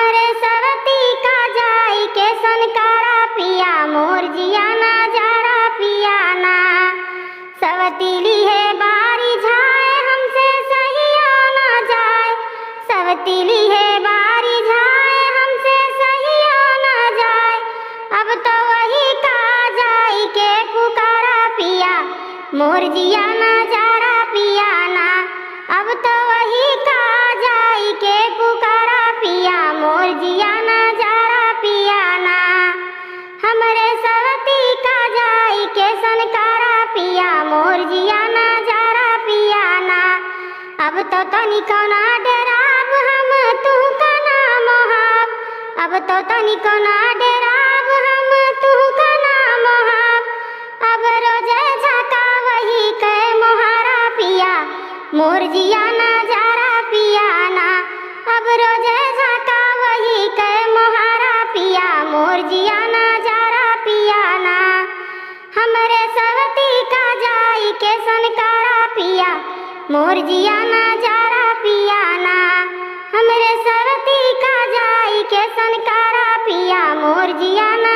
हमरे सवती का जाई के सनकारा पिया मोर जिया ना जारा पिया ना। सवतीली है बारी झाए हमसे सहिया ना जाए। सवतीली है बारी झाए हमसे सहिया ना जाए। अब तो वही का जाई के पुकारा पिया मोर जिया ना जारा पिया ना। अब तो वही का जाई के पुकारा पिया मोर जिया ना जारा पिया ना। हमरे सवती का जाई के सनकारा पिया मोर जिया ना जारा पिया ना। अब तो तनिको ना डराब हम तू का ना मोहाब। अब तो तनिको ना डराब हम तू का ना मोहाब। अब रोजे झाका वही के मोहारा पिया मोर जिया ना जारा पिया ना। अब रोजे झाका वही के मोहारा पिया मोर जिया ना जारा पिया ना। हमरे सवती का जाई के सनकारा पिया मोर जिया ना जारा पिया ना। हमरे सवती का जाई के सनकारा पिया मोर जिया ना